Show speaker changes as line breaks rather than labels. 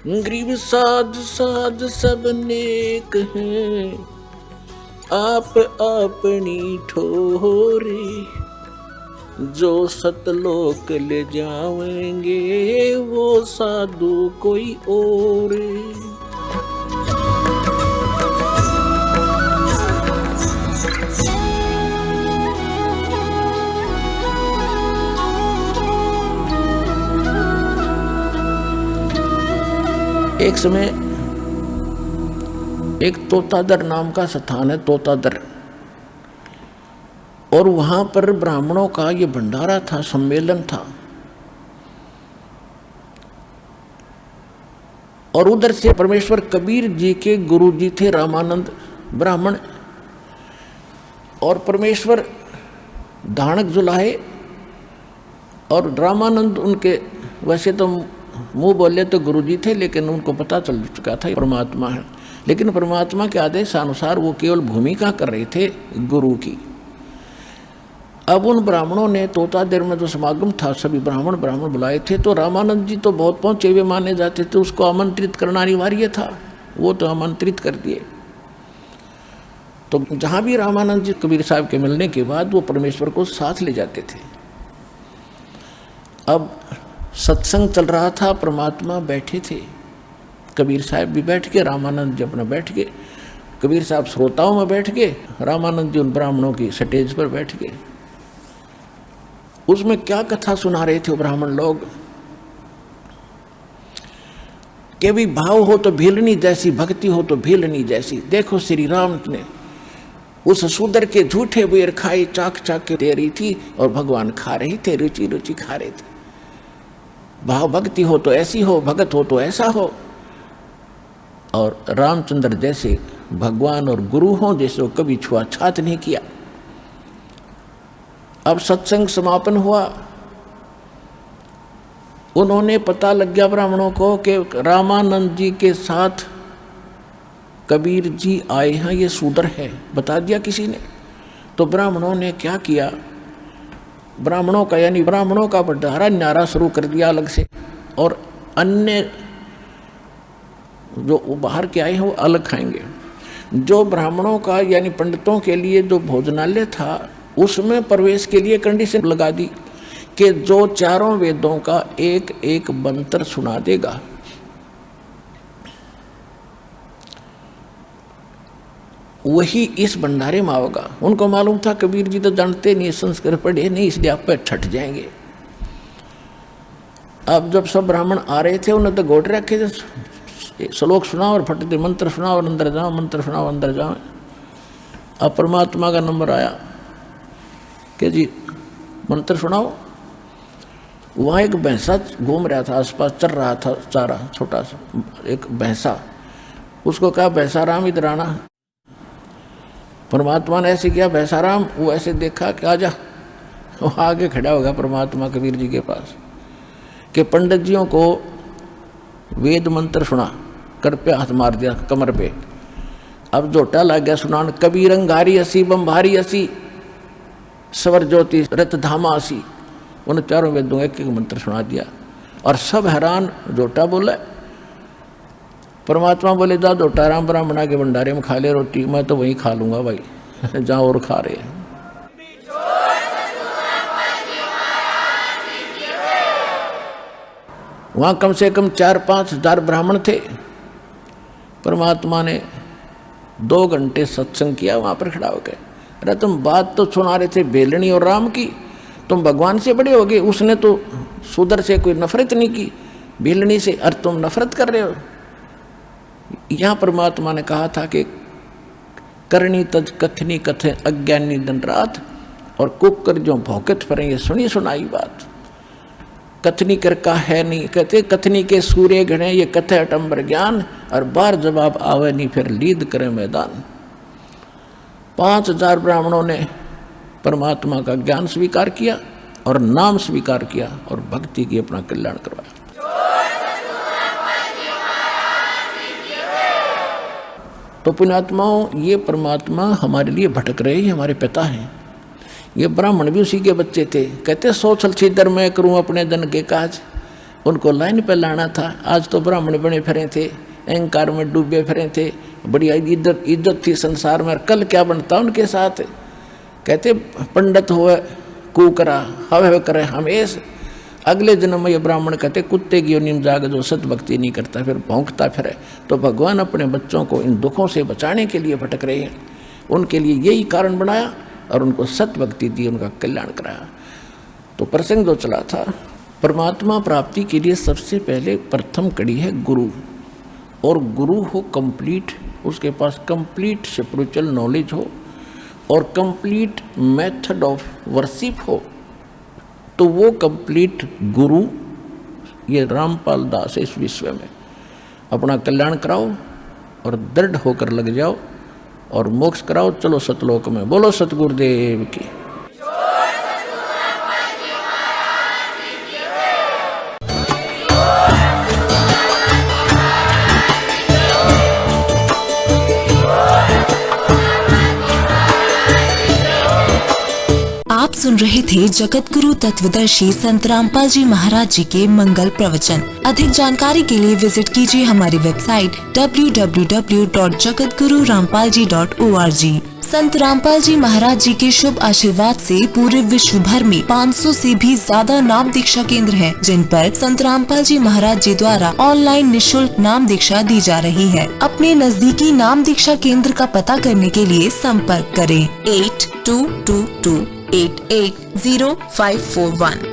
गरीब साध साध सब नेक हैं, आप अपनी ठोरी। जो सतलोक ले जाएंगे वो साधु कोई और। एक समय एक तोतादर नाम का स्थान है, तोतादर, और वहां पर ब्राह्मणों का ये भंडारा था, सम्मेलन था। और उधर से परमेश्वर कबीर जी के गुरु जी थे रामानंद ब्राह्मण, और परमेश्वर धानक जुलाहे, और रामानंद उनके वैसे तो मुंह बोले तो गुरु जी थे, लेकिन उनको पता चल चुका था परमात्मा है। लेकिन परमात्मा के आदेश अनुसार वो केवल भूमिका कर रहे थे गुरु की। अब उन ब्राह्मणों ने तोतादेर में जो समागम था, सभी ब्राह्मण बुलाए थे, तो रामानंद जी तो बहुत पहुंचे हुए माने जाते थे, उसको आमंत्रित करना अनिवार्य था। वो तो आमंत्रित कर दिए। तो जहां भी रामानंद जी कबीर साहब के मिलने के बाद वो परमेश्वर को साथ ले जाते थे। अब सत्संग चल रहा था, परमात्मा बैठे थे, कबीर साहब भी बैठ के, रामानंद जी अपना बैठ के, कबीर साहब श्रोताओं में बैठ के, रामानंद जी उन ब्राह्मणों की स्टेज पर बैठ के। उसमें क्या कथा सुना रहे थे वो ब्राह्मण लोग कि भी भाव हो तो भीलनी जैसी, भक्ति हो तो भीलनी जैसी। देखो श्री राम ने उस शूद्र के झूठे बेर खाए, चाक चाक के दे रही थी, और भगवान खा रहे थे, रुचि रुचि खा रहे थे। भाव भक्ति हो तो ऐसी हो, भगत हो तो ऐसा हो। और रामचंद्र जैसे भगवान और गुरु हों, जैसे कभी छुआछात नहीं किया। अब सत्संग समापन हुआ, उन्होंने पता लग गया ब्राह्मणों को कि रामानंद जी के साथ कबीर जी आए हैं, ये शूद्र है, बता दिया किसी ने। तो ब्राह्मणों ने क्या किया, ब्राह्मणों का यानी ब्राह्मणों का भंडारा न्यारा शुरू कर दिया अलग से, और अन्य जो बाहर के आए हैं वो अलग खाएंगे। जो ब्राह्मणों का यानी पंडितों के लिए जो भोजनालय था, उसमें प्रवेश के लिए कंडीशन लगा दी कि जो चारों वेदों का एक एक मंत्र सुना देगा, वही इस भंडारे में आओगा। उनको मालूम था कबीर जी तो जानते नहीं, संस्कृत पढ़े नहीं, इसलिए आप पे ठट जाएंगे। अब जब सब ब्राह्मण आ रहे थे, उन्हें तो गोट रखे थे, श्लोक सुनाओ और फटते मंत्र सुनाओ और अंदर जाओ, मंत्र सुनाओ अंदर जाओ। अब परमात्मा का नंबर आया कि जी मंत्र सुनाओ। वहाँ एक भैंसा घूम रहा था, आसपास चल रहा था चारा, छोटा सा एक भैंसा। उसको कहा भैंसा राम इधर आना। परमात्मा ने ऐसे किया, भैंसा राम, वो ऐसे देखा कि आजा। वो आगे खड़ा होगा परमात्मा कबीर जी के पास कि पंडित जियों को वेद मंत्र सुना, कर पे हाथ मार दिया कमर पे। अब जोटा लग गया सुनान, कबीर अंगारी असी बम्भारी असी, स्वर ज्योति रत धामा असी। उन चारों वेदों एक एक मंत्र सुना दिया, और सब हैरान। जोटा बोला, परमात्मा बोले जा जोटा राम ब्राह्मणा के भंडारे में खा ले रोटी, मैं तो वहीं खा लूंगा भाई, जहाँ और खा रहे हैं। वहाँ कम से कम 4-5 हजार ब्राह्मण थे। परमात्मा ने 2 घंटे सत्संग किया वहाँ पर खड़ा होकर। अरे तुम बात तो सुना रहे थे बेलनी और राम की, तुम भगवान से बड़े हो गए। उसने तो शूद्र से कोई नफरत नहीं की, बेलनी से, और तुम नफरत कर रहे हो। यहाँ परमात्मा ने कहा था कि करनी तज कथनी कथे अज्ञानी दिन रात, और कुकर जो भौकत पर ये सुनी सुनाई बात। कथनी कर का है नहीं, कहते कथनी के सूर्य घने, ये कथे अटंबर ज्ञान, और बार जवाब आवे नहीं फिर लीद करे मैदान। 5000 ब्राह्मणों ने परमात्मा का ज्ञान स्वीकार किया और नाम स्वीकार किया और भक्ति की अपना कल्याण करवाया। तो पुण्यात्माओं, ये परमात्मा हमारे लिए भटक रहे, हमारे पिता हैं। ये ब्राह्मण भी उसी के बच्चे थे। कहते सोचल छिदर मैं करूं अपने जन के काज, उनको लाइन पर लाना था। आज तो ब्राह्मण बने फिरे थे, अहंकार में डूबे फिरे थे, बड़ी इज्जत थी संसार में। कल क्या बनता उनके साथ? कहते पंडित हुए कुकरा हवे करे हमेश, अगले जन्म में ये ब्राह्मण कहते कुत्ते की योनि में जाकर जो सत भक्ति नहीं करता फिर भौंकता फिरे। तो भगवान अपने बच्चों को इन दुखों से बचाने के लिए भटक रहे हैं, उनके लिए यही कारण बनाया और उनको सत भक्ति दी, उनका कल्याण कराया। तो प्रसंग जो चला था, परमात्मा प्राप्ति के लिए सबसे पहले प्रथम कड़ी है गुरु, और गुरु हो कंप्लीट, उसके पास कंप्लीट स्पिरिचुअल नॉलेज हो और कंप्लीट मेथड ऑफ वर्शिप हो। तो वो कंप्लीट गुरु ये रामपाल दास है इस विश्व में। अपना कल्याण कराओ और दृढ़ होकर लग जाओ और मोक्ष कराओ। चलो सतलोक में। बोलो सतगुरुदेव की।
आप सुन रहे थे जगत गुरु तत्वदर्शी संत रामपाल जी महाराज जी के मंगल प्रवचन। अधिक जानकारी के लिए विजिट कीजिए हमारी वेबसाइट www.jagatgururampalji.org। संत रामपाल जी महाराज जी के शुभ आशीर्वाद से पूरे विश्व भर में 500 से भी ज्यादा नाम दीक्षा केंद्र हैं, जिन पर संत रामपाल जी महाराज जी द्वारा ऑनलाइन निशुल्क नाम दीक्षा दी जा रही है। अपने नजदीकी नाम दीक्षा केंद्र का पता करने के लिए संपर्क करें 8222880541।